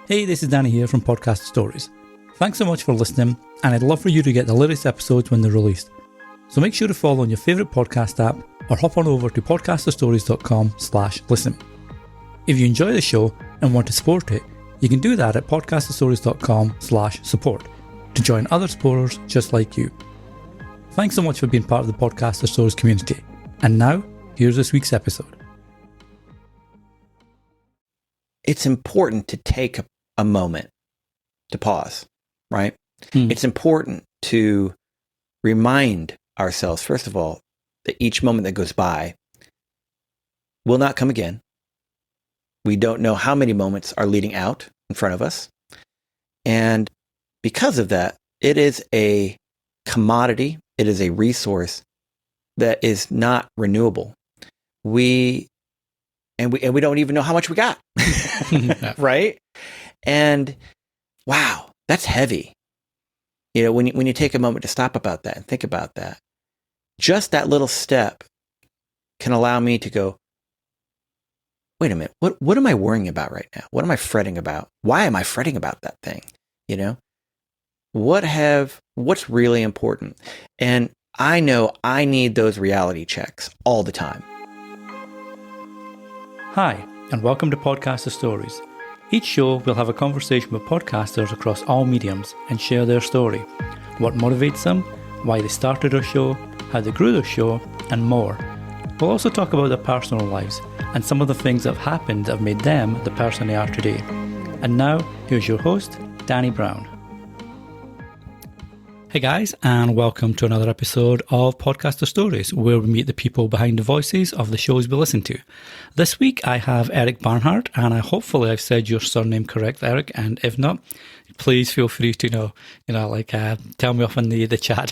Hey, this is Danny here from Podcast Stories. Thanks so much for listening, and I'd love for you to get the latest episodes when they're released. So make sure to follow on your favourite podcast app or hop on over to podcasterstories.com/listen. If you enjoy the show and want to support it, you can do that at podcasterstories.com/support to join other supporters just like you. Thanks so much for being part of the Podcaster Stories community. And now, here's this week's episode. It's important to take a moment to pause, right? It's important to remind ourselves, first of all, that each moment that goes by will not come again. We don't know how many moments are leading out in front of us. And because of that, it is a commodity, it is a resource that is not renewable. We don't even know how much we got, right? And wow, that's heavy. You know, when you take a moment to stop about that and think about that, just that little step can allow me to go, wait a minute, what am I worrying about right now? What am I fretting about? Why am I fretting about that thing? You know, what's really important? And I know I need those reality checks all the time. Hi, and welcome to Podcaster Stories. Each show we'll have a conversation with podcasters across all mediums and share their story, what motivates them, why they started their show, how they grew their show, and more. We'll also talk about their personal lives and some of the things that have happened that have made them the person they are today. And now, here's your host, Danny Brown. Hey guys, and welcome to another episode of Podcaster Stories, where we meet the people behind the voices of the shows we listen to. This week I have Eric Barnhart, and hopefully I've said your surname correct, Eric, and if not, please feel free to tell me off in the chat.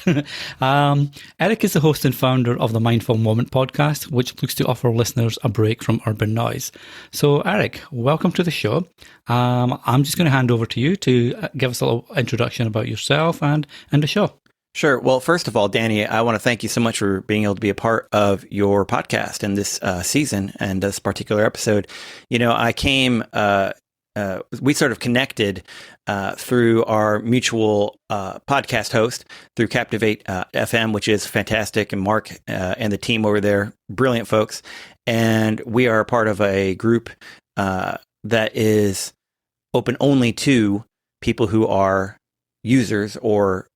Eric is the host and founder of the Mindful Moment podcast, which looks to offer listeners a break from urban noise. So Eric, welcome to the show. I'm just going to hand over to you to give us a little introduction about yourself and the show. Sure. Well, first of all, Danny, I want to thank you so much for being able to be a part of your podcast in this season and this particular episode. You know, we sort of connected through our mutual podcast host through Captivate FM, which is fantastic, and Mark and the team over there, brilliant folks. And we are a part of a group that is open only to people who are users or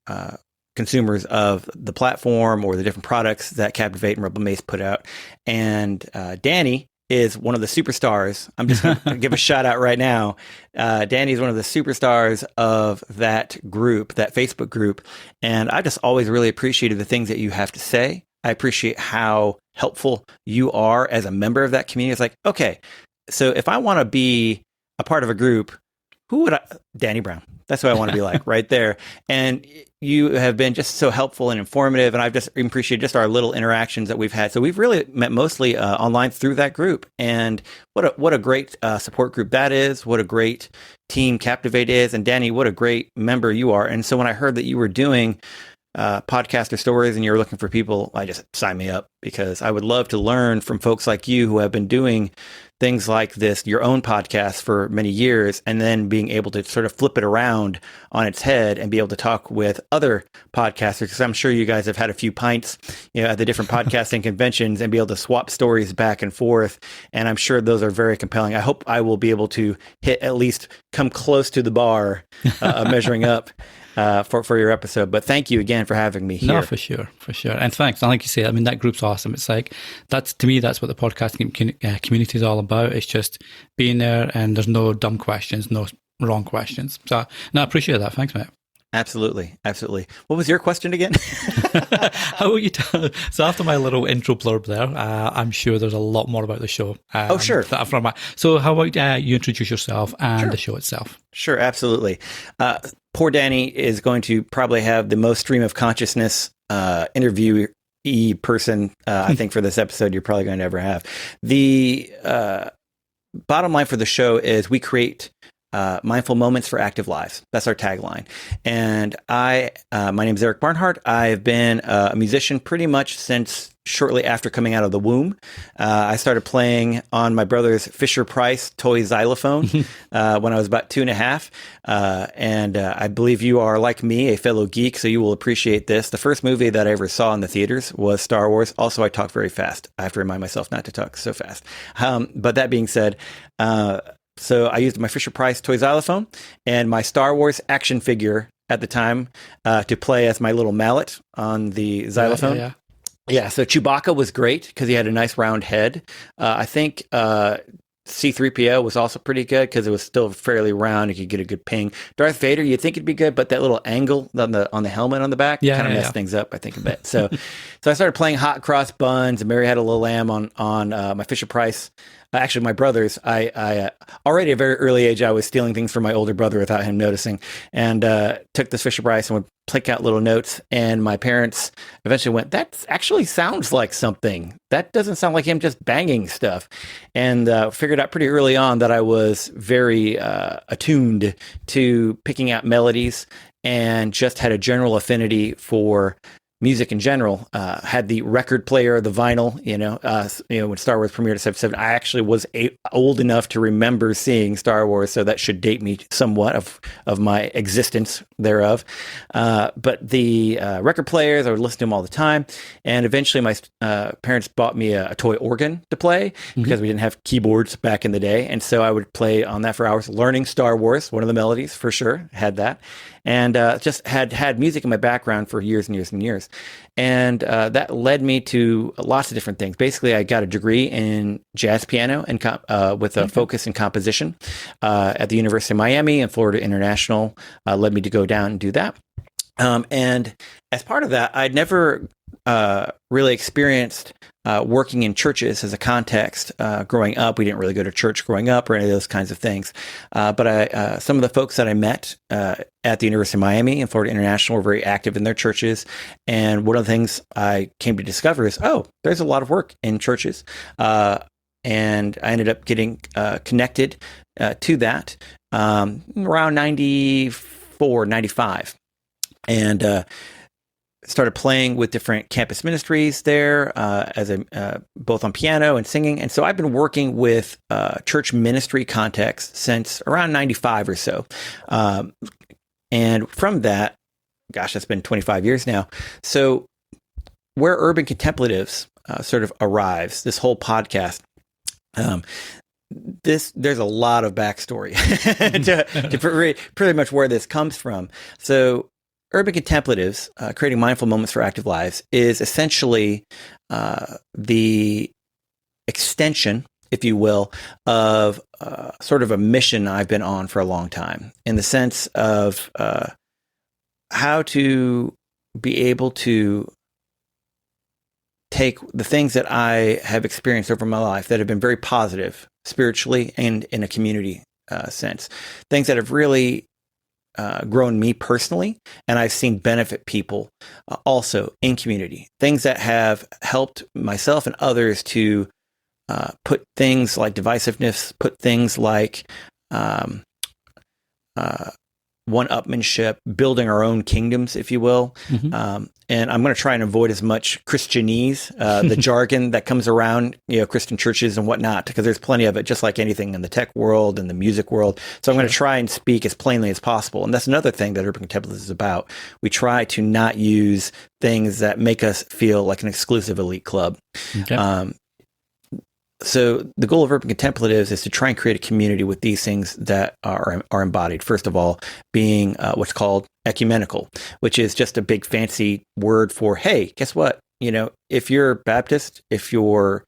consumers of the platform or the different products that Captivate and Rebel Mace put out. And Danny is one of the superstars. I'm just going to give a shout out right now. Danny is one of the superstars of that group, that Facebook group. And I just always really appreciated the things that you have to say. I appreciate how helpful you are as a member of that community. It's like, okay, so if I want to be a part of a group, who would I? Danny Brown. That's who I want to be like right there. And you have been just so helpful and informative. And I've just appreciated just our little interactions that we've had. So we've really met mostly online through that group. And what a great support group that is. What a great team Captivate is. And Danny, what a great member you are. And so when I heard that you were doing Podcaster Stories and you're looking for people, I just signed me up, because I would love to learn from folks like you who have been doing things like this, your own podcast for many years, and then being able to sort of flip it around on its head and be able to talk with other podcasters. Because I'm sure you guys have had a few pints, you know, at the different podcasting conventions and be able to swap stories back and forth. And I'm sure those are very compelling. I hope I will be able to at least come close to the bar of measuring up for your episode. But thank you again for having me here. No, for sure. And thanks. And like you say, I mean, that group's awesome. It's like, to me, that's what the podcasting community is all about. It's just being there, and there's no dumb questions, no wrong questions. So, no, I appreciate that. Thanks, mate. Absolutely. What was your question again? How will you tell? So after my little intro blurb there, I'm sure there's a lot more about the show. Sure. So how about you introduce yourself and the show itself? Sure, absolutely. Poor Danny is going to probably have the most stream of consciousness interviewee person, I think, for this episode you're probably going to ever have. The bottom line for the show is we create mindful moments for active lives. That's our tagline. And my name is Eric Barnhart. I've been a musician pretty much since shortly after coming out of the womb. I started playing on my brother's Fisher-Price toy xylophone when I was about 2.5. And I believe you are, like me, a fellow geek, so you will appreciate this. The first movie that I ever saw in the theaters was Star Wars. Also, I talk very fast. I have to remind myself not to talk so fast. But that being said, so I used my Fisher-Price toy xylophone and my Star Wars action figure at the time to play as my little mallet on the xylophone. Yeah, so Chewbacca was great because he had a nice round head. I think C-3PO was also pretty good because it was still fairly round. You could get a good ping. Darth Vader, you'd think it'd be good, but that little angle on the helmet on the back kind of messed things up, I think, a bit. So I started playing hot cross buns, and Mary Had a Little Lamb on my Fisher-Price. Actually, my brothers, I already at a very early age, I was stealing things from my older brother without him noticing, and took this Fisher-Price and would click out little notes. And my parents eventually went, that actually sounds like something. That doesn't sound like him just banging stuff. And figured out pretty early on that I was very attuned to picking out melodies and just had a general affinity for music in general. Had the record player, the vinyl, when Star Wars premiered at 77, I actually was old enough to remember seeing Star Wars, so that should date me somewhat of my existence thereof. But the record players, I would listen to them all the time, and eventually my parents bought me a toy organ to play because we didn't have keyboards back in the day, and so I would play on that for hours, learning Star Wars, one of the melodies for sure, had that. And just had music in my background for years and years and years. And that led me to lots of different things. Basically, I got a degree in jazz piano and with a focus in composition at the University of Miami, and Florida International led me to go down and do that. And as part of that, I'd never really experienced working in churches as a context growing up. We didn't really go to church growing up or any of those kinds of things. But some of the folks that I met at the University of Miami and Florida International were very active in their churches. And one of the things I came to discover is, there's a lot of work in churches. And I ended up getting connected to that around 94, 95. And started playing with different campus ministries there as both on piano and singing. And so I've been working with church ministry context since around 95 or so. And from that, gosh, that's been 25 years now. So where Urban Contemplatives sort of arrives, this whole podcast, there's a lot of backstory to pretty much where this comes from. So Urban Contemplatives, creating mindful moments for active lives, is essentially the extension, if you will, of sort of a mission I've been on for a long time, in the sense of how to be able to take the things that I have experienced over my life that have been very positive spiritually and in a community sense, things that have really grown me personally, and I've seen benefit people also in community. Things that have helped myself and others to put things like divisiveness, put things like one-upmanship, building our own kingdoms, if you will. And I'm going to try and avoid as much Christianese, the jargon that comes around, Christian churches and whatnot, because there's plenty of it, just like anything in the tech world and the music world. So I'm going to try and speak as plainly as possible. And that's another thing that Urban Contemplatives is about. We try to not use things that make us feel like an exclusive elite club. Okay. So the goal of Urban Contemplatives is to try and create a community with these things that are embodied. First of all, being what's called ecumenical, which is just a big fancy word for, hey, guess what? If you're Baptist, if you're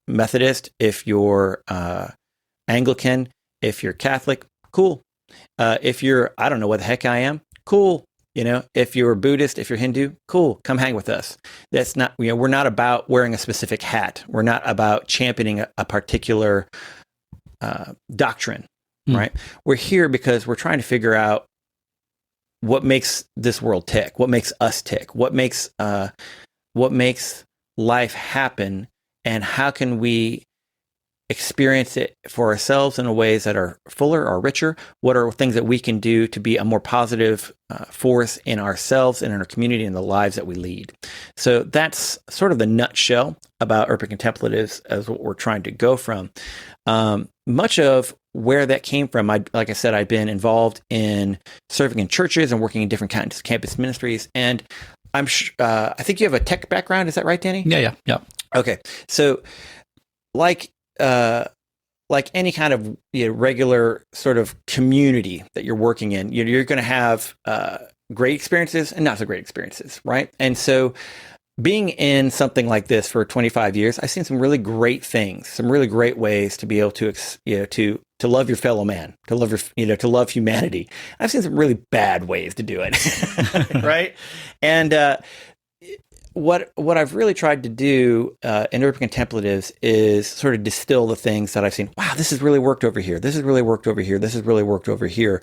Methodist, if you're Anglican, if you're Catholic, cool. If you're, I don't know what the heck I am, cool. If you're Buddhist, if you're Hindu, cool, come hang with us. That's not, we're not about wearing a specific hat. We're not about championing a particular doctrine, right? We're here because we're trying to figure out what makes this world tick, what makes us tick, what makes life happen, and how can we experience it for ourselves in ways that are fuller or richer? What are things that we can do to be a more positive force in ourselves and in our community and the lives that we lead? So that's sort of the nutshell about Urban Contemplatives as what we're trying to go from. Much of where that came from, like I said, I've been involved in serving in churches and working in different kinds of campus ministries. And I think you have a tech background. Is that right, Danny? Yeah. Okay. So like any kind of regular sort of community that you're working in, you're going to have great experiences and not so great experiences, right? And so being in something like this for 25 years, I've seen some really great things, some really great ways to be able to to love your fellow man, to love to love humanity. I've seen some really bad ways to do it, right? And what I've really tried to do in Urban Contemplatives is sort of distill the things that I've seen. Wow, this has really worked over here. This has really worked over here. This has really worked over here.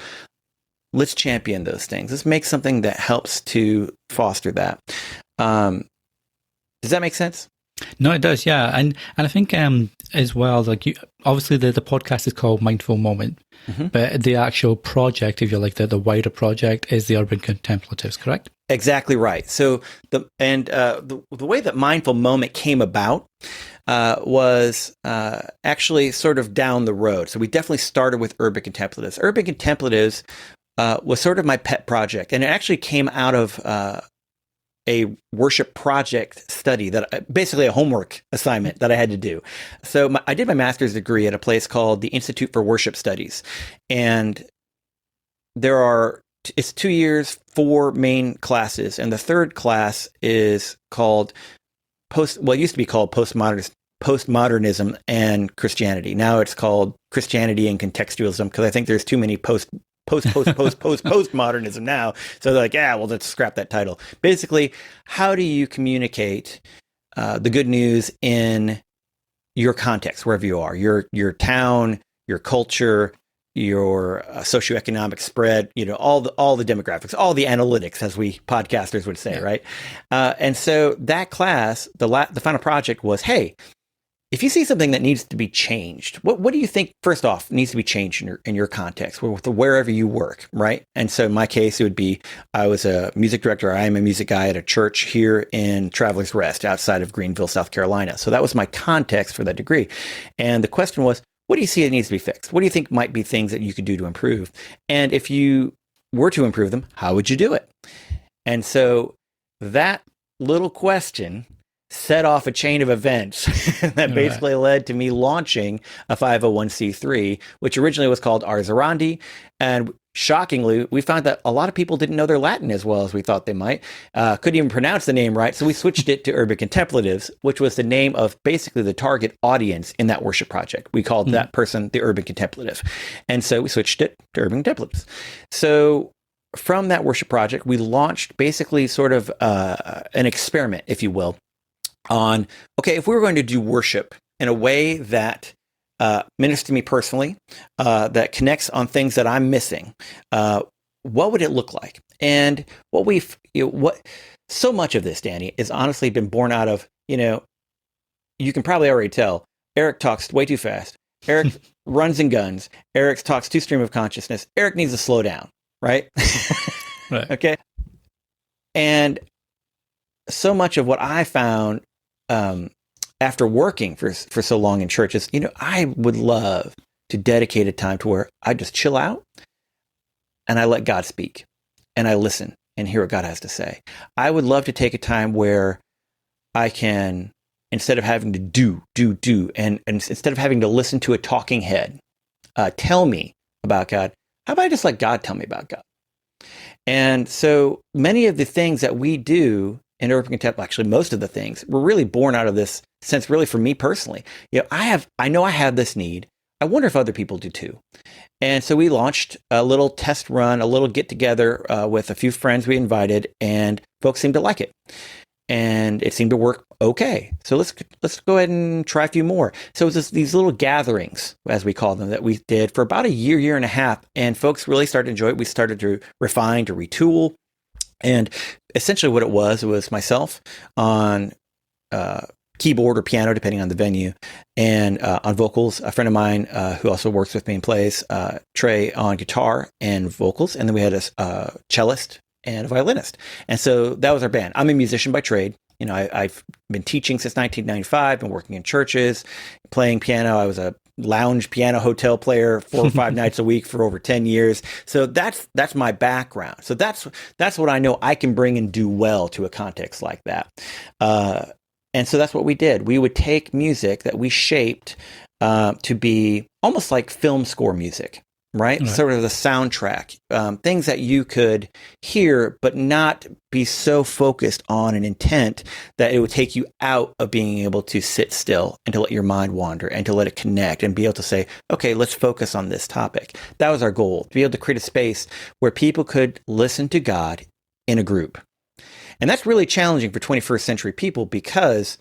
Let's champion those things. Let's make something that helps to foster that. Does that make sense? No, it does, yeah. And I think as well, like obviously the podcast is called Mindful Moment, but the actual project, if you like, the wider project is the Urban Contemplatives, correct? Exactly right. So the way that Mindful Moment came about was actually sort of down the road. So we definitely started with Urban Contemplatives. Urban Contemplatives was sort of my pet project, and it actually came out of a worship project study basically a homework assignment that I had to do. So I did my master's degree at a place called the Institute for Worship Studies. And it's 2 years, 4 main classes. And the third class is called it used to be called postmodernism and Christianity. Now it's called Christianity and contextualism, because I think there's too many postmodernism now. So they're like, well, let's scrap that title. Basically, how do you communicate the good news in your context, wherever you are, your town, your culture, your socioeconomic spread, all the demographics, all the analytics, as we podcasters would say, right? And so that class, the final project was, hey, if you see something that needs to be changed, what do you think, first off, needs to be changed in your context, wherever you work, right? And so in my case, it would be, I was a music director. I am a music guy at a church here in Travelers Rest outside of Greenville, South Carolina. So that was my context for that degree. And the question was, what do you see that needs to be fixed? What do you think might be things that you could do to improve? And if you were to improve them, how would you do it? And so that little question set off a chain of events that basically led to me launching a 501c3, which originally was called Ars Orandi. And shockingly, we found that a lot of people didn't know their Latin as well as we thought they might. Couldn't even pronounce the name right. So we switched it to Urban Contemplatives, which was the name of basically the target audience in that worship project. We called that person the Urban Contemplative. And so we switched it to Urban Contemplatives. So from that worship project, we launched basically sort of an experiment, if you will, on, okay, if we were going to do worship in a way that ministers to me personally, that connects on things that I'm missing, what would it look like? And so much of this, Danny, is honestly been born out of, you can probably already tell, Eric talks way too fast. Eric runs and guns. Eric talks too stream of consciousness. Eric needs to slow down, right? Right. Okay. And so much of what I found after working for so long in churches, I would love to dedicate a time to where I just chill out and I let God speak and I listen and hear what God has to say. I would love to take a time where I can, instead of having to do, and instead of having to listen to a talking head tell me about God, how about I just let God tell me about God? And so many of the things that we do in Urban Contemplatives, actually most of the things, were really born out of this sense, really for me personally. I know I have this need. I wonder if other people do too. And so we launched a little test run, a little get together with a few friends we invited, and folks seemed to like it. And it seemed to work okay. So let's go ahead and try a few more. So it was these little gatherings, as we call them, that we did for about a year and a half. And folks really started to enjoy it. We started to refine, to retool. And essentially what it was myself on keyboard or piano, depending on the venue, and on vocals, a friend of mine who also works with me and plays, Trey, on guitar and vocals, and then we had a cellist and a violinist. And so that was our band. I'm a musician by trade. You know, I've been teaching since 1995, been working in churches, playing piano. I was a lounge piano hotel player 4 or 5 nights a week for over 10 years. So that's my background. So that's what I know I can bring and do well to a context like that. And so that's what we did. We would take music that we shaped to be almost like film score music, right? Sort of the soundtrack, things that you could hear, but not be so focused on an intent that it would take you out of being able to sit still and to let your mind wander and to let it connect and be able to say, okay, let's focus on this topic. That was our goal, to be able to create a space where people could listen to God in a group. And that's really challenging for 21st century people, because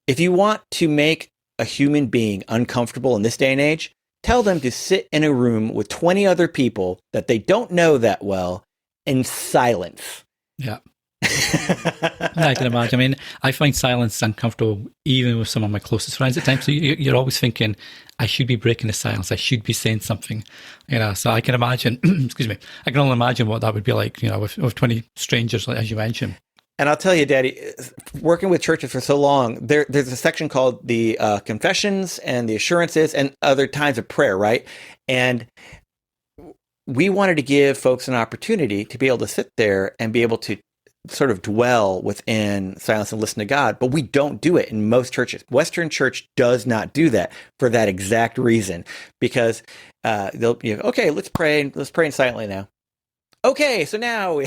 if you want to make a human being uncomfortable in this day and age, tell them to sit in a room with 20 other people that they don't know that well in silence. Yeah. I can imagine. I mean, I find silence uncomfortable even with some of my closest friends at times. So you're always thinking, I should be breaking the silence. I should be saying something. You know, so I can imagine, excuse me, I can only imagine what that would be like, you know, with 20 strangers, as you mentioned. And I'll tell you, Daddy, working with churches for so long, there's a section called the confessions and the assurances and other times of prayer, right? And we wanted to give folks an opportunity to be able to sit there and be able to sort of dwell within silence and listen to God, but we don't do it in most churches. Western church does not do that for that exact reason, because they'll, okay, let's pray silently now. Okay, so now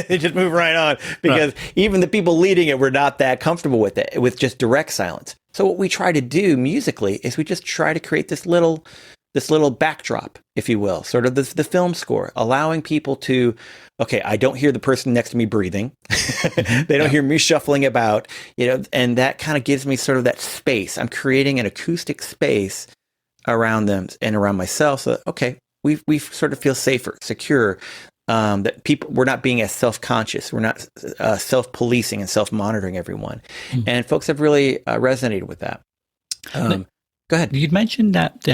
they just move right on, because even the people leading it were not that comfortable with it, with just direct silence. So what we try to do musically is we just try to create this little backdrop, if you will, sort of the film score, allowing people to, okay, I don't hear the person next to me breathing. They don't hear me shuffling about, and that kind of gives me sort of that space. I'm creating an acoustic space around them and around myself, so that, okay, we sort of feel safer, secure, that we're not being as self-conscious. We're not self-policing and self-monitoring everyone. Mm. And folks have really resonated with that. Go ahead. You'd mentioned that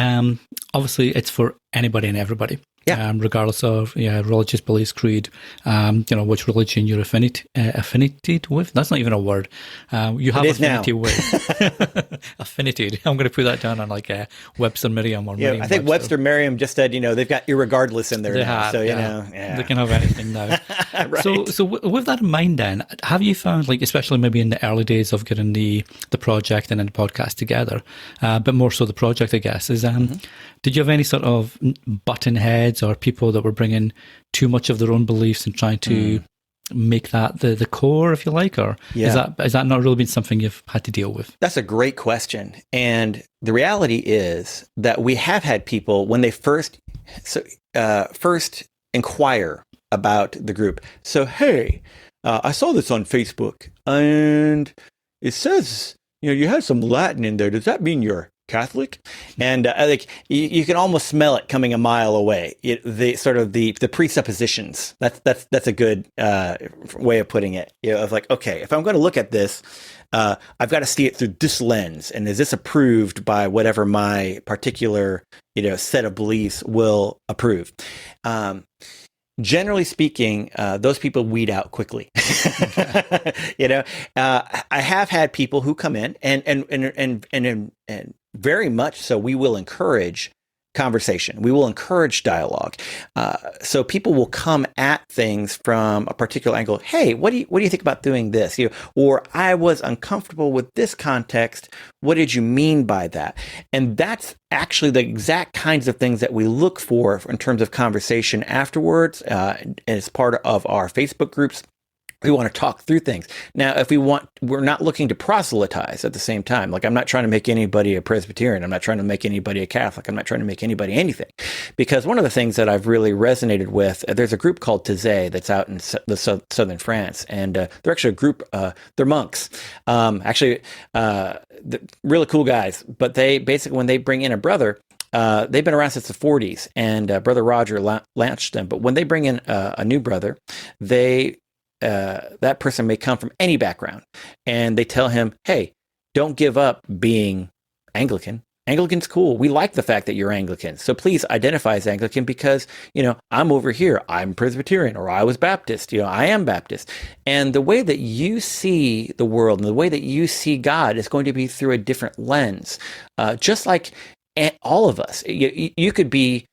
obviously it's for anybody and everybody, regardless of religious beliefs, creed, which religion you're affinited with. That's not even a word. You have affinity with. Affinity. I'm going to put that down on like a Webster Merriam or Merriam. I think Webster Merriam just said, they've got irregardless in there they now. Have, so, they can have anything now. Right. So with that in mind then, have you found, like, especially maybe in the early days of getting the project and then the podcast together, but more so the project, I guess, is did you have any sort of button heads or people that were bringing too much of their own beliefs and trying to make that the core, if you like, or is that not really been something you've had to deal with? That's a great question. And the reality is that we have had people, when they first inquire about the group. So, hey, I saw this on Facebook and it says, you had some Latin in there. Does that mean you're Catholic? And like you can almost smell it coming a mile away. The presuppositions. That's a good way of putting it. Of like, okay, if I'm going to look at this, I've got to see it through this lens. And is this approved by whatever my particular set of beliefs will approve? Generally speaking, those people weed out quickly. I have had people who come in and very much so. We will encourage conversation. We will encourage dialogue. So people will come at things from a particular angle. Hey, what do you think about doing this? Or I was uncomfortable with this context. What did you mean by that? And that's actually the exact kinds of things that we look for in terms of conversation afterwards, as part of our Facebook groups. We want to talk through things. Now, we're not looking to proselytize at the same time. Like, I'm not trying to make anybody a Presbyterian. I'm not trying to make anybody a Catholic. I'm not trying to make anybody anything. Because one of the things that I've really resonated with, there's a group called Taizé that's out in southern France. And they're actually a group, they're monks. Really cool guys. But they basically, when they bring in a brother, they've been around since the 40s. And Brother Roger launched them. But when they bring in a new brother, that person may come from any background, and they tell him, hey, don't give up being Anglican. Anglican's cool. We like the fact that you're Anglican. So please identify as Anglican because, I'm over here. I'm Presbyterian, or I was Baptist. I am Baptist. And the way that you see the world and the way that you see God is going to be through a different lens. Just like all of us, you could be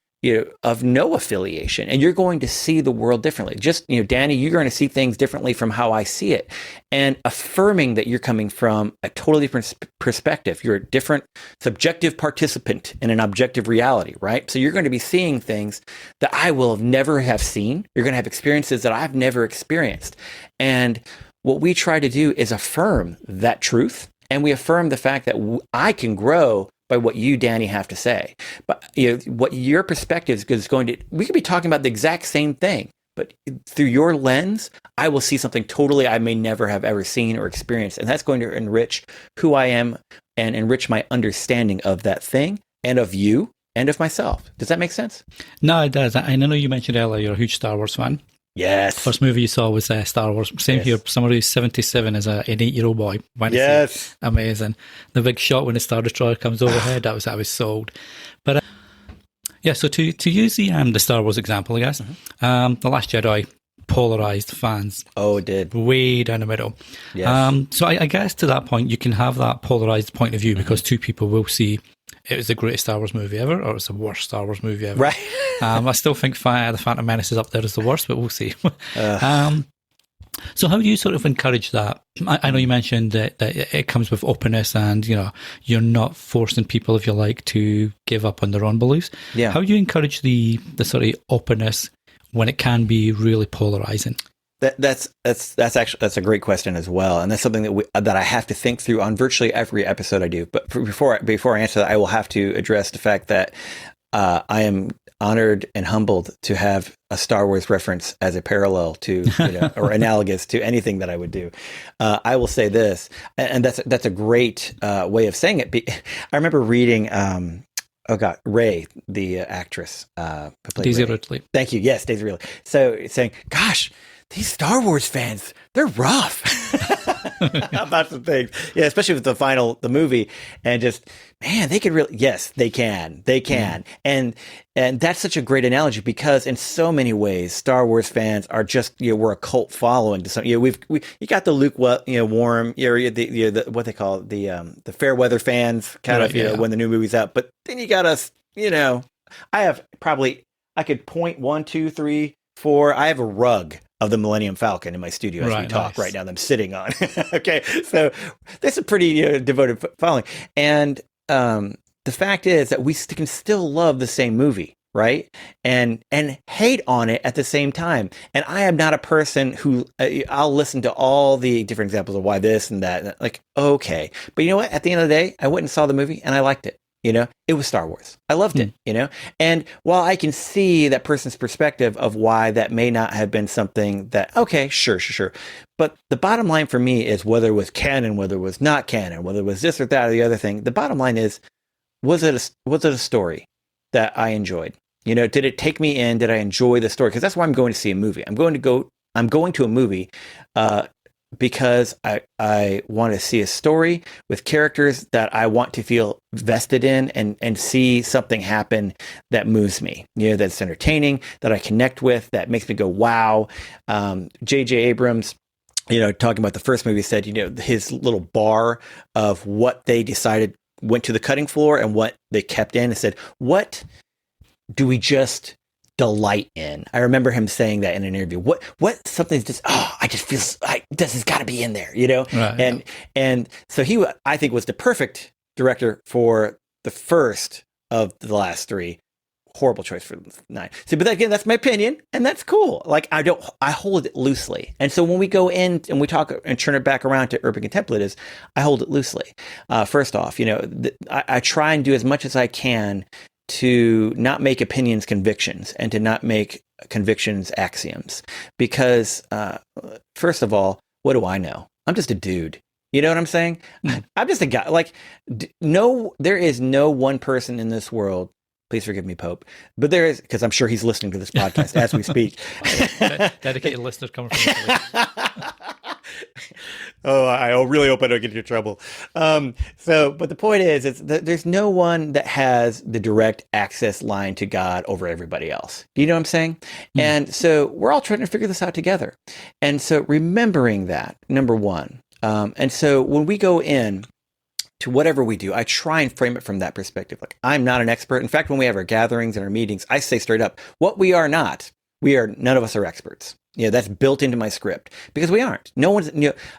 of no affiliation, and you're going to see the world differently. Just, Danny, you're going to see things differently from how I see it, and affirming that you're coming from a totally different perspective. You're a different subjective participant in an objective reality, right? So you're going to be seeing things that I will never have seen. You're going to have experiences that I've never experienced. And what we try to do is affirm that truth, and we affirm the fact that I can grow by what you, Danny, have to say. But what your perspective is going to, we could be talking about the exact same thing, but through your lens, I will see something totally I may never have ever seen or experienced. And that's going to enrich who I am and enrich my understanding of that thing and of you and of myself. Does that make sense? No, it does. I know you mentioned earlier you're a huge Star Wars fan. Yes. First movie you saw was Star Wars. Same here. Somebody who's 77 as an 8-year-old boy. Yes. Amazing. The big shot when the Star Destroyer comes overhead, I was sold. But so to use the Star Wars example, I guess, The Last Jedi polarized fans. Oh, it did. Way down the middle. Yes. So I guess to that point, you can have that polarized point of view because two people will see it was the greatest Star Wars movie ever, or it's the worst Star Wars movie ever. Right. I still think The Phantom Menace is up there as the worst, but we'll see. So how do you sort of encourage that? I know you mentioned that it comes with openness and, you're not forcing people, if you like, to give up on their own beliefs. Yeah. How do you encourage the sort of openness when it can be really polarizing? That's a great question as well, and that's something that I have to think through on virtually every episode I do. But before I answer that, I will have to address the fact that I am honored and humbled to have a Star Wars reference as a parallel to or analogous to anything that I would do. I will say this, and that's a great way of saying it. I remember reading. Rey, the actress, Daisy Ridley. Thank you. Yes, Daisy Ridley. So saying, "Gosh, these Star Wars fans, they're rough about some things." Yeah, especially with the movie, and just, man, they could really, yes, they can. And that's such a great analogy because in so many ways, Star Wars fans are just, we're a cult following to some, you got the Luke, warm, the what they call it, the fair weather fans kind of, when the new movie's out. But then you got us, I could point 1, 2, 3, 4. I have a rug of the Millennium Falcon in my studio as we talk right now that I'm sitting on. Okay. So that's a pretty devoted following. And the fact is that we can still love the same movie, right? And hate on it at the same time. And I am not a person who I'll listen to all the different examples of why this and that. Like, okay. But you know what? At the end of the day, I went and saw the movie and I liked it. It was Star Wars. I loved it, and while I can see that person's perspective of why that may not have been something that, okay, sure. But the bottom line for me is whether it was canon, whether it was not canon, whether it was this or that or the other thing, the bottom line is, was it a story that I enjoyed? Did it take me in? Did I enjoy the story? Because that's why I'm going to see a movie. I'm going to a movie, because I want to see a story with characters that I want to feel vested in and see something happen that moves me, that's entertaining, that I connect with, that makes me go, wow. J.J. Abrams, talking about the first movie, said, his little bar of what they decided went to the cutting floor and what they kept in, and said, what do we just delight in? I remember him saying that in an interview. What something's just, I just feel this has got to be in there, Right, and so he, I think, was the perfect director for the first of the last three. Horrible choice for 9. So, but again, that's my opinion, and that's cool. Like, I hold it loosely. And so when we go in and we talk and turn it back around to Urban Contemplatives, I hold it loosely. First off, I try and do as much as I can to not make opinions convictions and to not make convictions axioms. Because, first of all, what do I know? I'm just a dude. You know what I'm saying? I'm just a guy. Like, there is no one person in this world. Please forgive me, Pope. But there is, because I'm sure he's listening to this podcast as we speak. Dedicated listeners coming from Italy. Oh, I really hope I don't get into trouble. But the point is that there's no one that has the direct access line to God over everybody else. Do you know what I'm saying? And so we're all trying to figure this out together. And so remembering that, number one. And so when we go in to whatever we do, I try and frame it from that perspective. Like, I'm not an expert. In fact, when we have our gatherings and our meetings, I say straight up, what we are not, none of us are experts. That's built into my script because we aren't. No one's,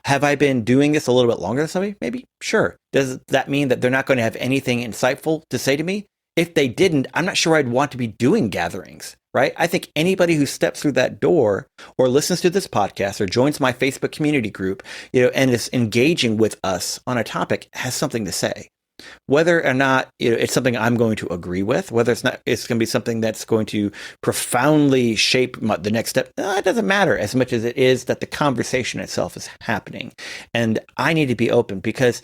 have I been doing this a little bit longer than somebody? Maybe. Sure. Does that mean that they're not going to have anything insightful to say to me? If they didn't, I'm not sure I'd want to be doing gatherings, right? I think anybody who steps through that door or listens to this podcast or joins my Facebook community group, and is engaging with us on a topic has something to say. Whether or not it's something I'm going to agree with, whether it's going to be something that's going to profoundly shape the next step, it doesn't matter as much as it is that the conversation itself is happening. And I need to be open because,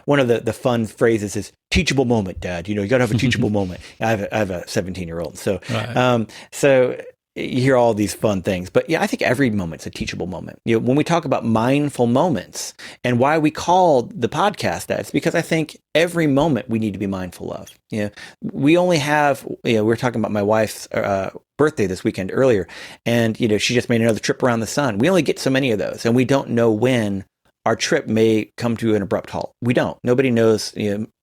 one of the fun phrases is teachable moment, Dad. You got to have a teachable moment. I have a 17-year-old. So, right. So you hear all these fun things, but yeah, I think every moment's a teachable moment. When we talk about mindful moments and why we called the podcast that, it's because I think every moment we need to be mindful of. We only have, we were talking about my wife's birthday this weekend earlier, and she just made another trip around the sun. We only get so many of those, and we don't know when our trip may come to an abrupt halt. We don't. Nobody knows.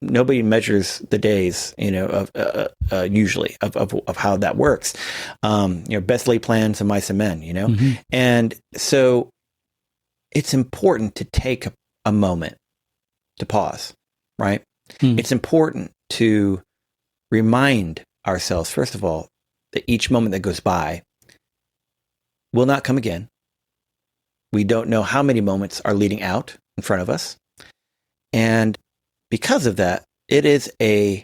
Nobody measures the days. Usually of how that works. Best laid plans of mice and men. Mm-hmm. And so it's important to take a moment to pause. Right. It's important to remind ourselves, first of all, that each moment that goes by will not come again. We don't know how many moments are leading out in front of us. And because of that, it is a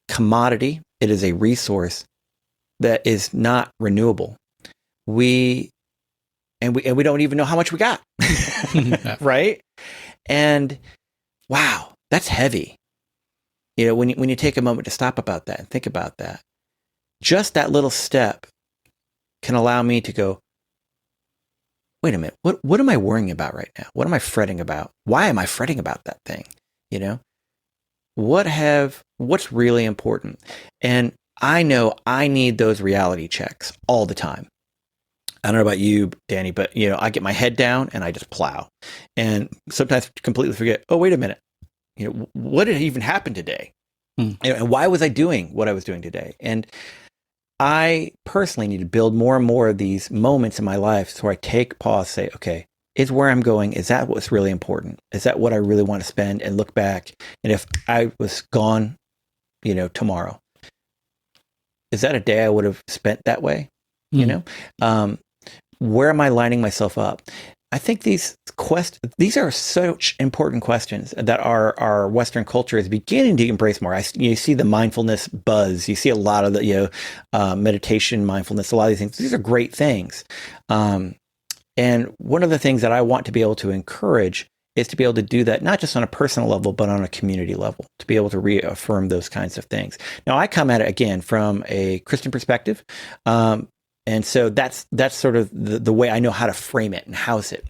commodity. It is a resource that is not renewable. We don't even know how much we got. Right? And wow, that's heavy. When you take a moment to stop about that and think about that, just that little step can allow me to go, wait a minute, what am I worrying about right now? What am I fretting about? Why am I fretting about that thing? What's really important? And I know I need those reality checks all the time. I don't know about you, Danny, but I get my head down and I just plow. And sometimes completely forget, oh, wait a minute. What did even happen today? And why was I doing what I was doing today? And I personally need to build more and more of these moments in my life where I take pause, say, okay, is where I'm going, is that what's really important? Is that what I really want to spend? And look back, and if I was gone, tomorrow, is that a day I would have spent that way? Where am I lining myself up? I think these are such important questions that our Western culture is beginning to embrace more. You see the mindfulness buzz. You see a lot of the meditation, mindfulness, a lot of these things. These are great things. And one of the things that I want to be able to encourage is to be able to do that, not just on a personal level, but on a community level, to be able to reaffirm those kinds of things. Now, I come at it, again, from a Christian perspective. And so that's sort of the way I know how to frame it and house it.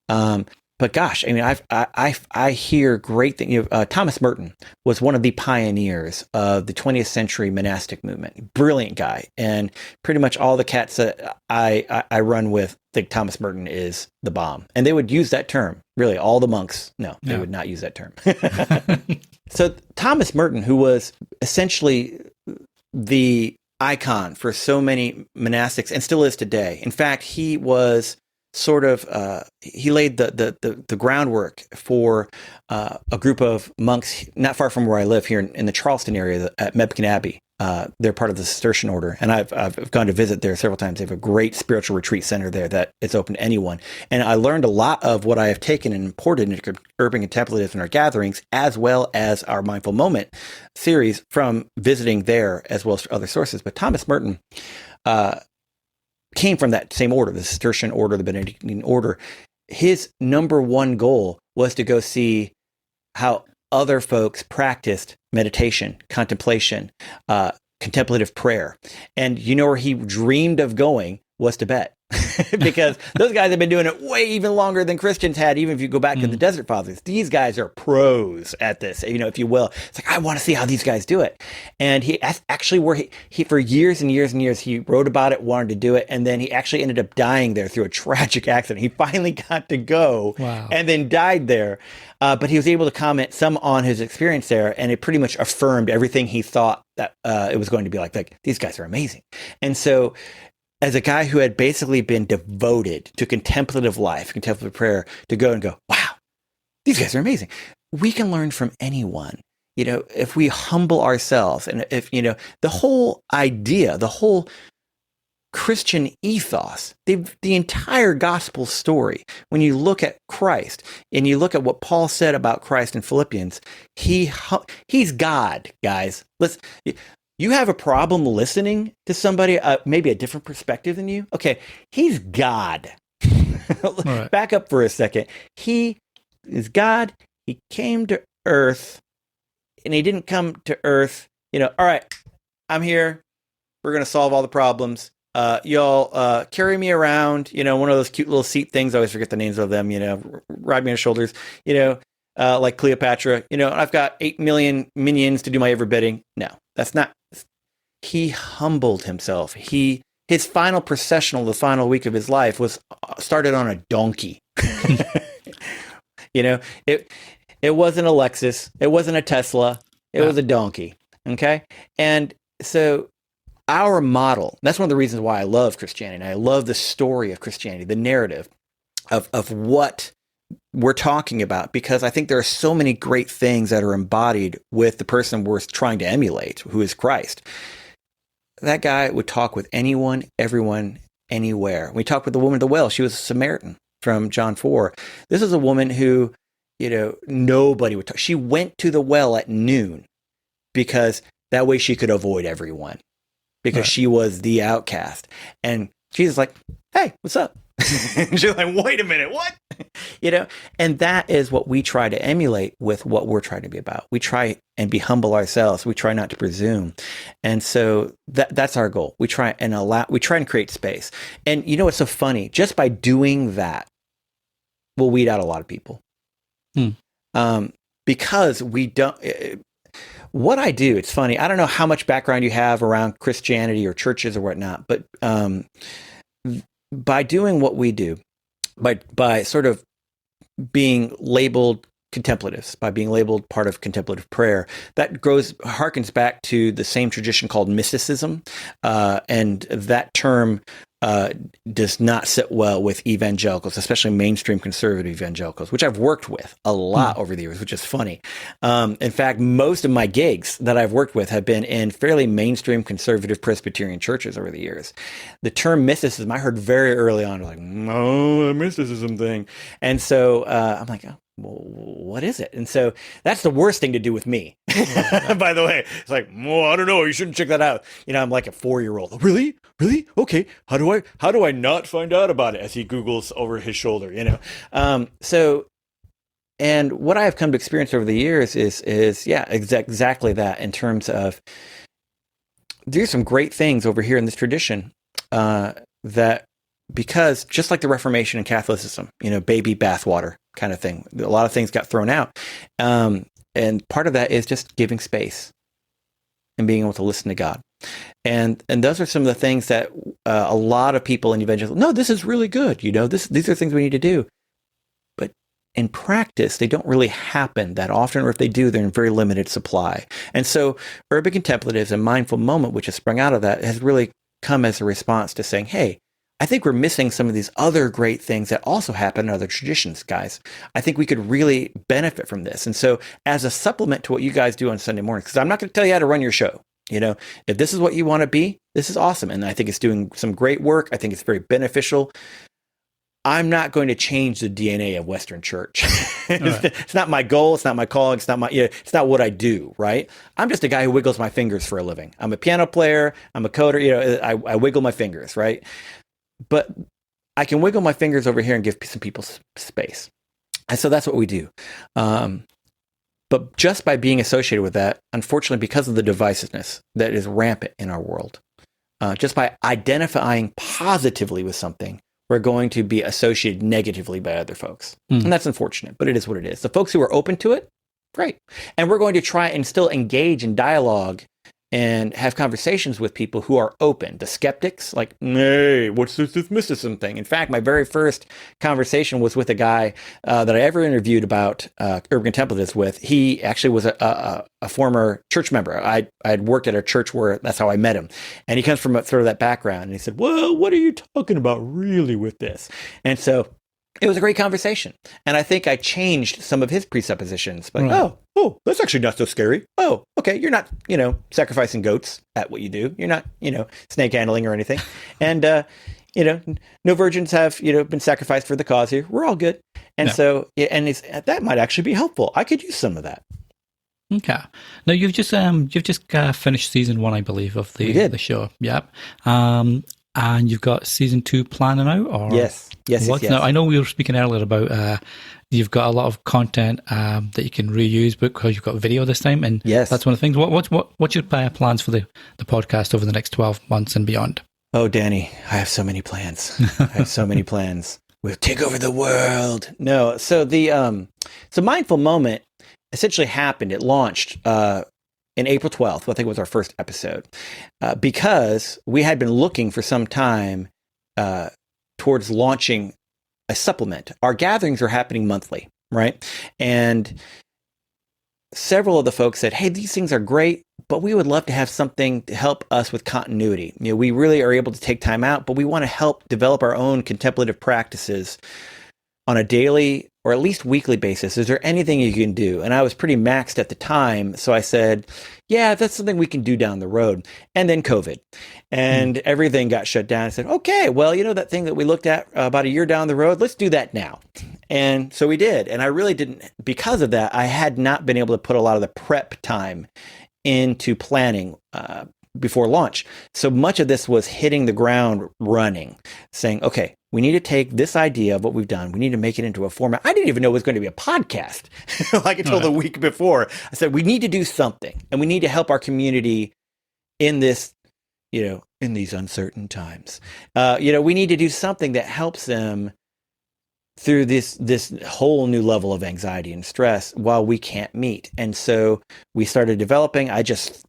But gosh, I mean, I hear great things. Thomas Merton was one of the pioneers of the 20th century monastic movement. Brilliant guy, and pretty much all the cats that I run with think Thomas Merton is the bomb, and they would use that term. Really, all the monks, no, they would not use that term. So Thomas Merton, who was essentially the icon for so many monastics and still is today. In fact, he was sort of he laid the groundwork for a group of monks not far from where I live here in the Charleston area at Mebkin Abbey. They're part of the Cistercian order, and I've gone to visit there several times. They have a great spiritual retreat center there that is open to anyone. And I learned a lot of what I have taken and imported into Urban Contemplatives in our gatherings, as well as our Mindful Moment series, from visiting there as well as other sources. But Thomas Merton came from that same order, the Cistercian order, the Benedictine order. His number one goal was to go see how other folks practiced meditation, contemplation, contemplative prayer. And you know where he dreamed of going was Tibet. because those guys have been doing it way even longer than Christians had, even if you go back to the Desert Fathers. These guys are pros at this, if you will. It's like, I want to see how these guys do it. And he actually, where he for years and years and years, he wrote about it, wanted to do it, and then he actually ended up dying there through a tragic accident. He finally got to go and then died there. But he was able to comment some on his experience there, and it pretty much affirmed everything he thought that it was going to be like. Like, these guys are amazing. And so, as a guy who had basically been devoted to contemplative life, contemplative prayer, to go and go, wow, these guys are amazing. We can learn from anyone, if we humble ourselves. And if, the whole idea, the whole Christian ethos, the entire gospel story, when you look at Christ and you look at what Paul said about Christ in Philippians, he's God, guys. You have a problem listening to somebody, maybe a different perspective than you? Okay, he's God. Right. Back up for a second. He is God. He came to earth, and he didn't come to earth, all right, I'm here. We're going to solve all the problems. Y'all carry me around, one of those cute little seat things. I always forget the names of them, ride me on the shoulders, like Cleopatra, I've got 8 million minions to do my every bidding. No, that's not. He humbled himself. His final processional, the final week of his life, was started on a donkey. It wasn't a Lexus. It wasn't a Tesla. It was a donkey. Okay. And so our model, that's one of the reasons why I love Christianity. I love the story of Christianity, the narrative of what we're talking about, because I think there are so many great things that are embodied with the person we're trying to emulate, who is Christ. That guy would talk with anyone, everyone, anywhere. We talked with the woman at the well. She was a Samaritan from John 4. This is a woman who, nobody would talk. She went to the well at noon because that way she could avoid everyone, because she was the outcast. And Jesus like, hey, what's up? And she's like, wait a minute, what? And that is what we try to emulate with what we're trying to be about. We try and be humble ourselves. We try not to presume. And so that's our goal. We try and create space. And what's so funny? Just by doing that, we'll weed out a lot of people. Because we don't, what I do, it's funny. I don't know how much background you have around Christianity or churches or whatnot, but, by doing what we do, by sort of being labeled contemplatives, by being labeled part of contemplative prayer, that harkens back to the same tradition called mysticism, and that term does not sit well with evangelicals, especially mainstream conservative evangelicals, which I've worked with a lot over the years, which is funny. In fact, most of my gigs that I've worked with have been in fairly mainstream conservative Presbyterian churches over the years. The term mysticism, I heard very early on, like, no, the mysticism thing. And so I'm like, oh, well, what is it? And so that's the worst thing to do with me. By the way, it's like, well, I don't know. You shouldn't check that out. I'm like a 4-year-old. Really? Okay. How do I not find out about it? As he Googles over his shoulder, So, and what I have come to experience over the years is exactly that, in terms of there's some great things over here in this tradition, that, because just like the Reformation and Catholicism, baby bathwater kind of thing, a lot of things got thrown out. And part of that is just giving space and being able to listen to God. And those are some of the things that a lot of people in evangelism, no, this is really good. These are things we need to do. But in practice, they don't really happen that often, or if they do, they're in very limited supply. And so Urban Contemplatives and Mindful Moment, which has sprung out of that, has really come as a response to saying, hey, I think we're missing some of these other great things that also happen in other traditions, guys. I think we could really benefit from this. And so as a supplement to what you guys do on Sunday mornings, because I'm not going to tell you how to run your show. If this is what you want to be, this is awesome. And I think it's doing some great work. I think it's very beneficial. I'm not going to change the DNA of Western Church. It's not my goal. It's not my calling. It's not what I do, right? I'm just a guy who wiggles my fingers for a living. I'm a piano player. I'm a coder. I wiggle my fingers, right? But I can wiggle my fingers over here and give some people space. And so that's what we do. But just by being associated with that, unfortunately, because of the divisiveness that is rampant in our world, just by identifying positively with something, we're going to be associated negatively by other folks. And that's unfortunate, but it is what it is. The folks who are open to it, great. And we're going to try and still engage in dialogue and have conversations with people who are open. The skeptics, like, hey, what's this mysticism thing? In fact, my very first conversation was with a guy that I ever interviewed about Urban Contemplatives with. He actually was a former church member. I had worked at a church where that's how I met him. And he comes from sort of that background. And he said, well, what are you talking about really with this? And so it was a great conversation. And I think I changed some of his presuppositions. Like, right. Oh, that's actually not so scary. Oh, okay. You're not, sacrificing goats at what you do. You're not, snake handling or anything. And, no virgins have, been sacrificed for the cause here. We're all good. And so, that might actually be helpful. I could use some of that. Okay. Now you've just finished season 1, I believe, of the show. Yep. And you've got season 2 planning out, or yes. Now, I know we were speaking earlier about you've got a lot of content that you can reuse because you've got video this time, and that's one of the things. What's your plans for the podcast over the next 12 months and beyond? Oh, Danny, I have so many plans. We'll take over the world. No, so the Mindful Moment essentially happened. It launched in April 12th, I think it was our first episode, because we had been looking for some time towards launching a supplement. Our gatherings are happening monthly, right? And several of the folks said, hey, these things are great, but we would love to have something to help us with continuity. We really are able to take time out, but we want to help develop our own contemplative practices on a daily or at least weekly basis. Is there anything you can do? And I was pretty maxed at the time. So I said, yeah, that's something we can do down the road. And then COVID and everything got shut down. I said, okay, well, that thing that we looked at about a year down the road, let's do that now. And so we did. And I really didn't, because of that, I had not been able to put a lot of the prep time into planning before launch. So much of this was hitting the ground running, saying, okay, we need to take this idea of what we've done. We need to make it into a format. I didn't even know it was going to be a podcast like until the week before. I said, we need to do something, and we need to help our community in this, in these uncertain times. We need to do something that helps them through this whole new level of anxiety and stress while we can't meet. And so we started developing. I just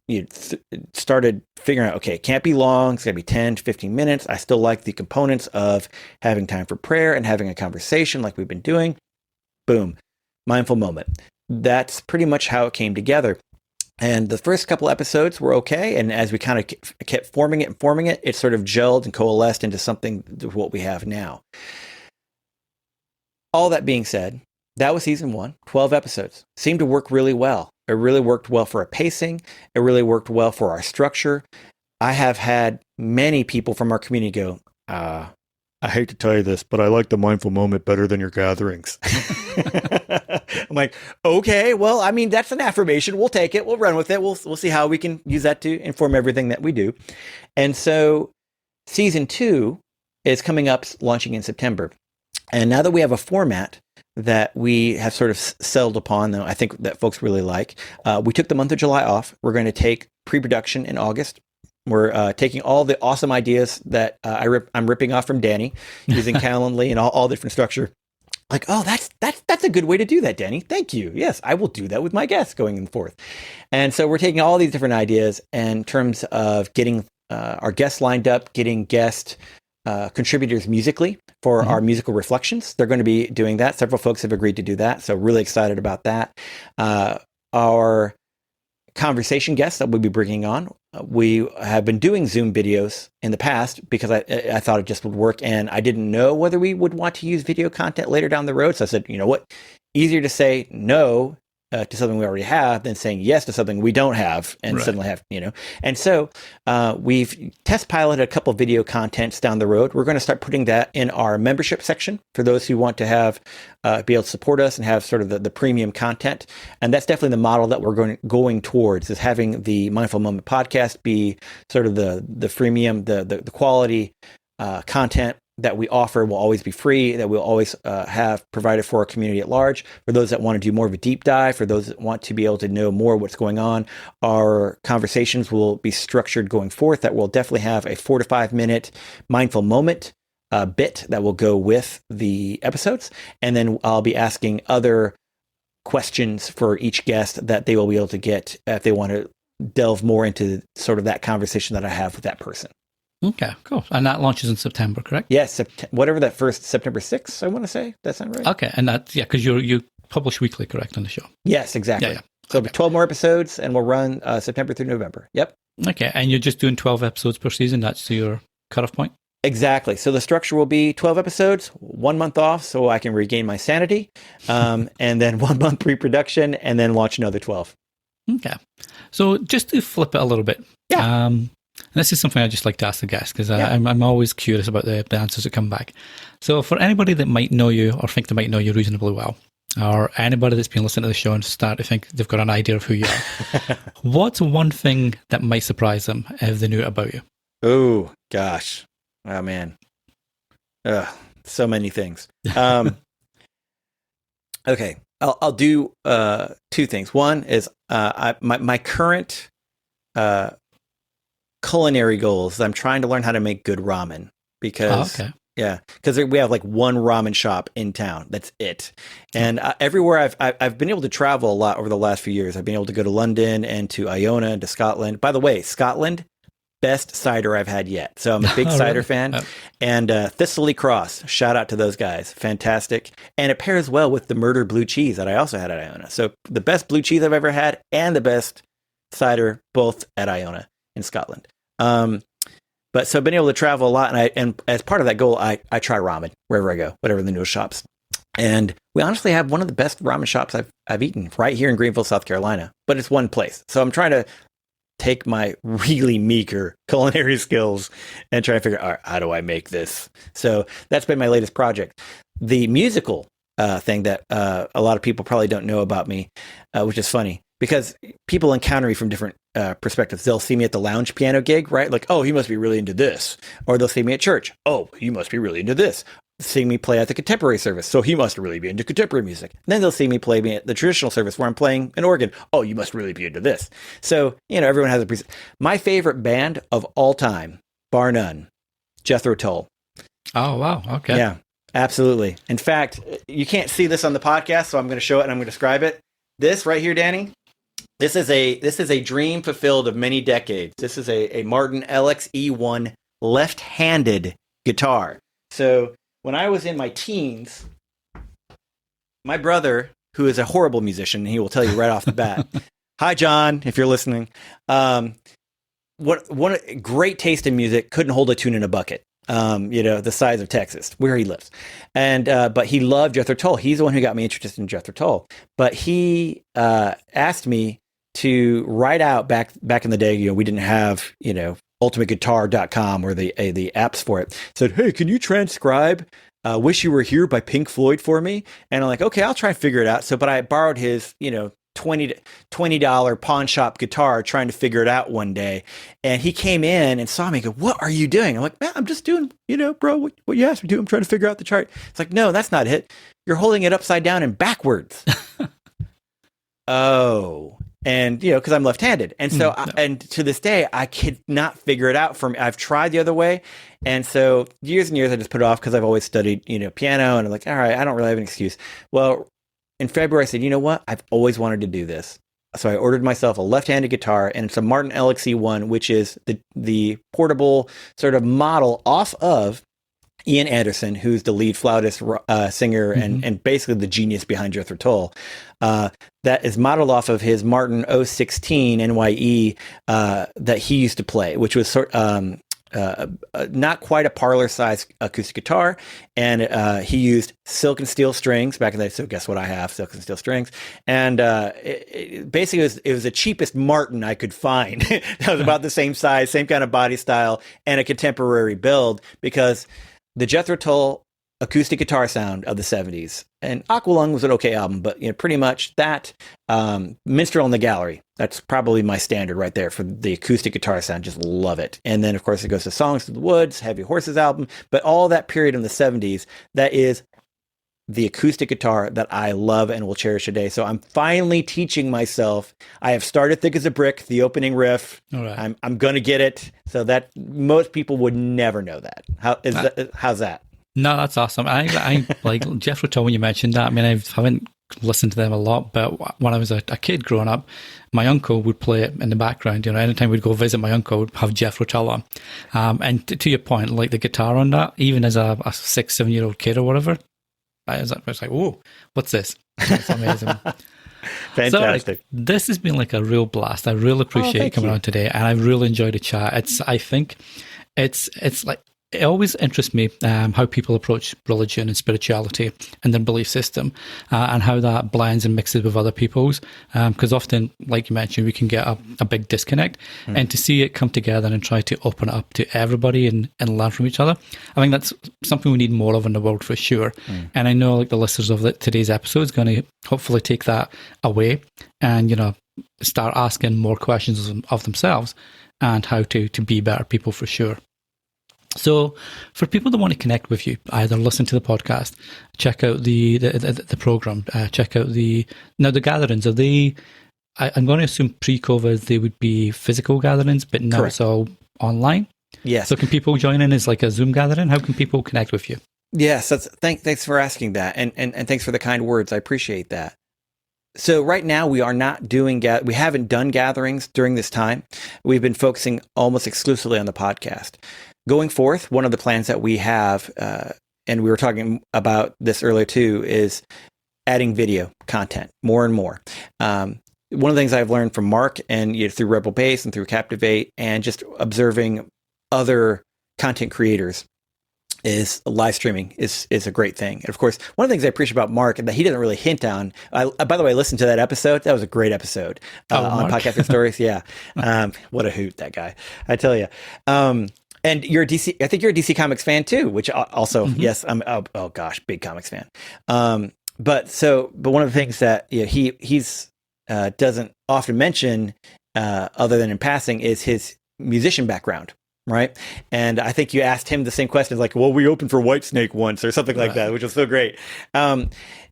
started figuring out, okay, it can't be long. It's going to be 10 to 15 minutes. I still like the components of having time for prayer and having a conversation like we've been doing. Boom. Mindful Moment. That's pretty much how it came together. And the first couple episodes were okay. And as we kind of kept forming it, it sort of gelled and coalesced into something what we have now. All that being said, that was season 1, 12 episodes. Seemed to work really well. It really worked well for our pacing. It really worked well for our structure. I have had many people from our community go, I hate to tell you this, but I like the Mindful Moment better than your gatherings. I'm like, okay, well, I mean, that's an affirmation. We'll take it. We'll run with it. We'll see how we can use that to inform everything that we do. And so season 2 is coming up, launching in September. And now that we have a format that we have sort of settled upon, though I think that folks really like, we took the month of July off. We're going to take pre-production in August. We're taking all the awesome ideas that I'm ripping off from Danny, using Calendly and all different structure. Like, oh, that's a good way to do that, Danny. Thank you. Yes, I will do that with my guests going forth. And so we're taking all these different ideas in terms of getting our guests lined up, getting guest contributors musically for our musical reflections. They're going to be doing that. Several folks have agreed to do that. So really excited about that. Our conversation guests that we'll be bringing on, we have been doing Zoom videos in the past because I thought it just would work. And I didn't know whether we would want to use video content later down the road. So I said, you know what? Easier to say no to something we already have than saying yes to something we don't have and suddenly have, And so we've test piloted a couple of video contents down the road. We're going to start putting that in our membership section for those who want to have, be able to support us and have sort of the premium content. And that's definitely the model that we're going towards, is having the Mindful Moment podcast be sort of the freemium, the quality content that we offer will always be free, that we'll always have provided for our community at large. For those that want to do more of a deep dive, for those that want to be able to know more what's going on, our conversations will be structured going forth that will definitely have a 4 to 5 minute mindful moment bit that will go with the episodes. And then I'll be asking other questions for each guest that they will be able to get if they want to delve more into sort of that conversation that I have with that person. Okay, cool. And that launches in September, correct? Yes, whatever that first September 6th, I want to say. That sound right? Okay, and that's, yeah, because you publish weekly, correct, on the show? Yes, exactly. Yeah. So 12 more episodes, and we'll run September through November. Yep. Okay, and you're just doing 12 episodes per season? That's your cutoff point? Exactly. So the structure will be 12 episodes, 1 month off so I can regain my sanity, and then 1 month pre-production, and then launch another 12. Okay. So just to flip it a little bit. Yeah. And this is something I just like to ask the guests because I'm always curious about the answers that come back. So for anybody that might know you or think they might know you reasonably well, or anybody that's been listening to the show and start to think they've got an idea of who you are, what's one thing that might surprise them if they knew about you? Oh, gosh. Oh, man. So many things. Okay. I'll do 2 things. One is my current culinary goals. I'm trying to learn how to make good ramen because we have like one ramen shop in town. That's it. And everywhere I've been able to travel a lot over the last few years. I've been able to go to London and to Iona and to Scotland. By the way, Scotland, best cider I've had yet. So I'm a big cider fan. And Thistly Cross, shout out to those guys. Fantastic. And it pairs well with the murder blue cheese that I also had at Iona. So the best blue cheese I've ever had and the best cider, both at Iona in Scotland. But so I've been able to travel a lot, and as part of that goal, I try ramen wherever I go, whatever the newest shops. And we honestly have one of the best ramen shops I've eaten right here in Greenville, South Carolina. But it's one place, so I'm trying to take my really meager culinary skills and try to figure out, all right, how do I make this? So that's been my latest project. The musical thing that a lot of people probably don't know about me, which is funny. Because people encounter me from different perspectives. They'll see me at the lounge piano gig, right? Like, oh, he must be really into this. Or they'll see me at church. Oh, he must be really into this. Seeing me play at the contemporary service. So he must really be into contemporary music. And then they'll see me play at the traditional service where I'm playing an organ. Oh, you must really be into this. So, everyone has a my favorite band of all time, bar none, Jethro Tull. Oh, wow. Okay. Yeah, absolutely. In fact, you can't see this on the podcast, so I'm going to show it and I'm going to describe it. This right here, Danny. This is a dream fulfilled of many decades. This is a Martin LXE1 left-handed guitar. So when I was in my teens, my brother, who is a horrible musician, he will tell you right off the bat. Hi, John, if you're listening. One great taste in music, couldn't hold a tune in a bucket. The size of Texas, where he lives. And, but he loved Jethro Tull. He's the one who got me interested in Jethro Tull. But he, asked me to write out back in the day, we didn't have, ultimateguitar.com or the apps for it. Said, hey, can you transcribe, Wish You Were Here by Pink Floyd for me? And I'm like, okay, I'll try and figure it out. So, but I borrowed his, $20 pawn shop guitar trying to figure it out one day. And he came in and saw me and go, what are you doing? I'm like, man, I'm just doing, bro, what you asked me to do. I'm trying to figure out the chart. It's like, no, that's not it. You're holding it upside down and backwards. Oh, and because I'm left-handed. And so, and to this day, I could not figure it out I've tried the other way. And so years and years, I just put it off because I've always studied, piano. And I'm like, all right, I don't really have an excuse. Well, in February, I said, you know what? I've always wanted to do this. So I ordered myself a left-handed guitar, and it's a Martin LXE1, which is the portable sort of model off of Ian Anderson, who's the lead flautist, singer, and basically the genius behind Jethro Tull. That is modeled off of his Martin 016 NYE that he used to play, which was not quite a parlor-sized acoustic guitar, and he used silk and steel strings back in the day. So guess what I have? Silk and steel strings, and basically it was the cheapest Martin I could find. That was about the same size, same kind of body style, and a contemporary build, because the Jethro Tull acoustic guitar sound of the 70s, and Aqualung was an okay album, but pretty much that, Minstrel in the Gallery, that's probably my standard right there for the acoustic guitar sound. Just love it. And then of course it goes to Songs to the Woods, Heavy Horses album, but all that period in the 70s, that is the acoustic guitar that I love and will cherish today. So I'm finally teaching myself. I have started Thick as a Brick, the opening riff. All right. I'm going to get it, so that most people would never know that. How's that? No, that's awesome. I like Jeff Rutter when you mentioned that. I mean, I haven't listened to them a lot, but when I was a kid growing up, my uncle would play it in the background. Anytime we'd go visit my uncle, would have Jeff Rutter on. And to your point, like the guitar on that, even as a 6-7-year-old kid or whatever, I was like, whoa, what's this? It's amazing. Fantastic. So, this has been like a real blast. I really appreciate you coming on today, and I really enjoyed the chat. I think it's like, it always interests me how people approach religion and spirituality and their belief system, and how that blends and mixes with other people's. Because often, like you mentioned, we can get a big disconnect, and to see it come together and try to open it up to everybody and learn from each other, I think that's something we need more of in the world for sure. And I know like the listeners of today's episode is going to hopefully take that away and start asking more questions of themselves and how to be better people for sure. So for people that want to connect with you, either listen to the podcast, check out the program, check out the gatherings. Are they, I'm going to assume pre-COVID they would be physical gatherings, but now It's all online? Yes. So can people join in as like a Zoom gathering? How can people connect with you? Yes, thanks for asking that, and thanks for the kind words. I appreciate that. So right now we are not doing we haven't done gatherings during this time. We've been focusing almost exclusively on the podcast. Going forth, one of the plans that we have, and we were talking about this earlier too, is adding video content more and more. One of the things I've learned from Mark and through Rebel Base and through Captivate and just observing other content creators is live streaming is a great thing. And of course, one of the things I appreciate about Mark and that he doesn't really hint on, by the way, I listened to that episode. That was a great episode on Podcasting Stories. Yeah. What a hoot, that guy. I tell you. And you're a DC, I think you're a DC Comics fan too, which also, yes, I'm, oh gosh, big comics fan. But one of the things that he's doesn't often mention, other than in passing, is his musician background. Right. And I think you asked him the same question, like, well, we opened for Whitesnake once or something like that, which was so great.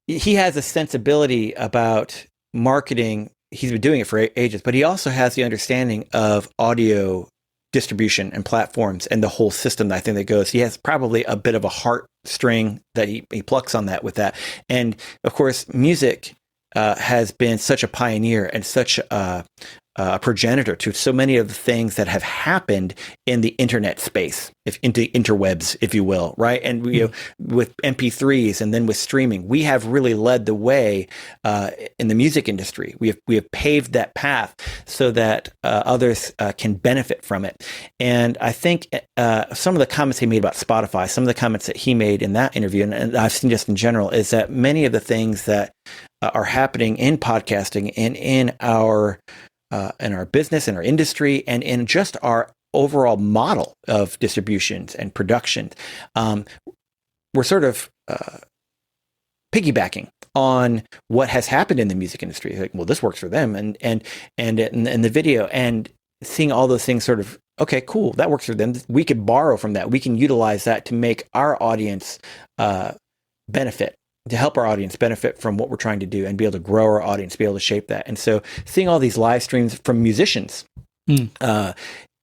He has a sensibility about marketing. He's been doing it for ages, but he also has the understanding of audio distribution and platforms and the whole system that I think that goes. He has probably a bit of a heartstring that he plucks on that with that. And of course, music has been such a pioneer and such a progenitor to so many of the things that have happened in the internet space, into interwebs, if you will, right? And with MP3s and then with streaming, we have really led the way in the music industry. We have paved that path so that others can benefit from it. And I think some of the comments he made about Spotify, some of the comments that he made in that interview, and I've seen just in general, is that many of the things that are happening in podcasting and in our business, in our industry, and in just our overall model of distributions and production, we're sort of piggybacking on what has happened in the music industry. Like, well, this works for them, and the video, and seeing all those things sort of, okay, cool, that works for them. We could borrow from that. We can utilize that to make our audience benefit. To help our audience benefit from what we're trying to do and be able to grow our audience, be able to shape that. And so seeing all these live streams from musicians in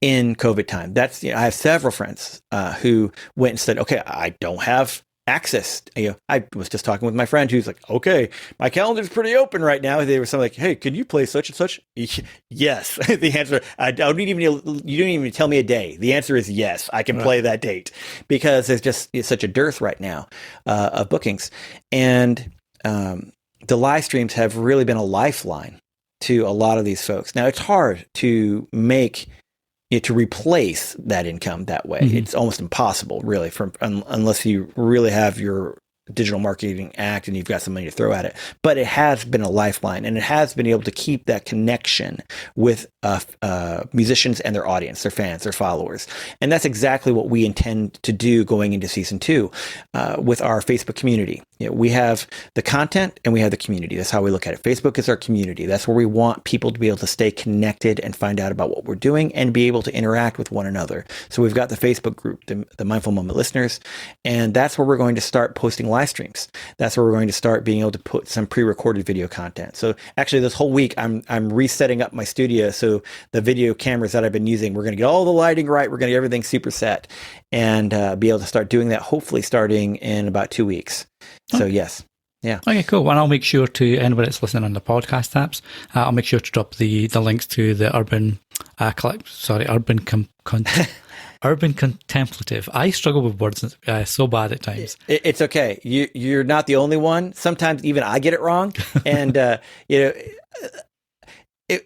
COVID time, I have several friends who went and said, okay, I don't have access. I was just talking with my friend who's like, okay, my calendar's pretty open right now. They were something like, hey, can you play such and such? Yes. The answer, you don't even tell me a day. The answer is yes, I can play that date, because there's just such a dearth right now of bookings. And the live streams have really been a lifeline to a lot of these folks. Now, it's hard to to replace that income that way. It's almost impossible, really, unless you really have your digital marketing act and you've got some money to throw at it. But it has been a lifeline, and it has been able to keep that connection with musicians and their audience, their fans, their followers. And that's exactly what we intend to do going into season 2 with our Facebook community. we have the content and we have the community. That's how we look at it. Facebook is our community. That's where we want people to be able to stay connected and find out about what we're doing and be able to interact with one another. So we've got the Facebook group, the Mindful Moment listeners, and that's where we're going to start posting live streams. That's where we're going to start being able to put some pre-recorded video content. So actually this whole week, I'm resetting up my studio. So the video cameras that I've been using, we're going to get all the lighting right. We're going to get everything super set and be able to start doing that, hopefully starting in about 2 weeks. So yes. Yeah. Okay, cool. Well, I'll make sure to, anybody that's listening on the podcast apps, I'll make sure to drop the links to the Urban Contemplative. I struggle with words so bad at times. It's okay. You're not the only one. Sometimes even I get it wrong. And,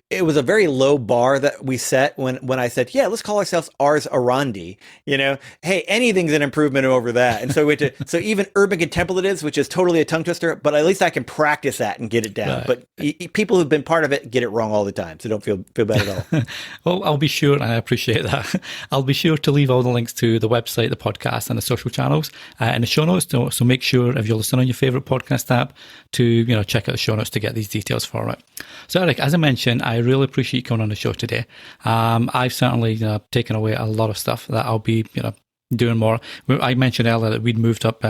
it was a very low bar that we set when I said, yeah, let's call ourselves Ars Arandi. Hey, anything's an improvement over that. And so so even Urban Contemplatives, which is totally a tongue twister, but at least I can practice that and get it down. Right. But people who've been part of it get it wrong all the time. So don't feel bad at all. Well, I'll be sure, and I appreciate that. I'll be sure to leave all the links to the website, the podcast, and the social channels in the show notes. So make sure if you're listening on your favorite podcast app to, check out the show notes to get these details for it. So Eric, as I mentioned, I really appreciate you coming on the show today. I've certainly taken away a lot of stuff that I'll be doing more. I mentioned earlier that we'd moved up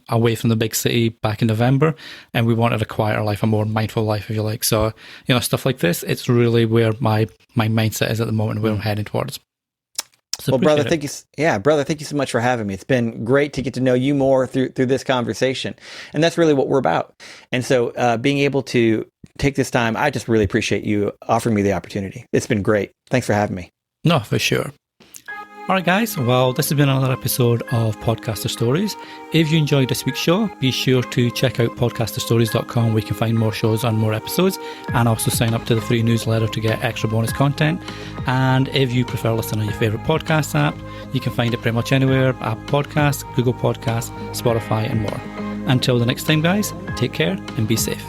away from the big city back in November, and we wanted a quieter life, a more mindful life, if you like. So stuff like this, it's really where my mindset is at the moment, where I'm heading towards. So well, brother, thank you. Yeah, brother, thank you so much for having me. It's been great to get to know you more through this conversation. And that's really what we're about. And so being able to take this time, I just really appreciate you offering me the opportunity. It's been great. Thanks for having me. No, for sure. All right, guys. Well, this has been another episode of Podcaster Stories. If you enjoyed this week's show, be sure to check out podcasterstories.com where you can find more shows and more episodes, and also sign up to the free newsletter to get extra bonus content. And if you prefer listening on your favourite podcast app, you can find it pretty much anywhere: Apple Podcasts, Google Podcasts, Spotify, and more. Until the next time, guys, take care and be safe.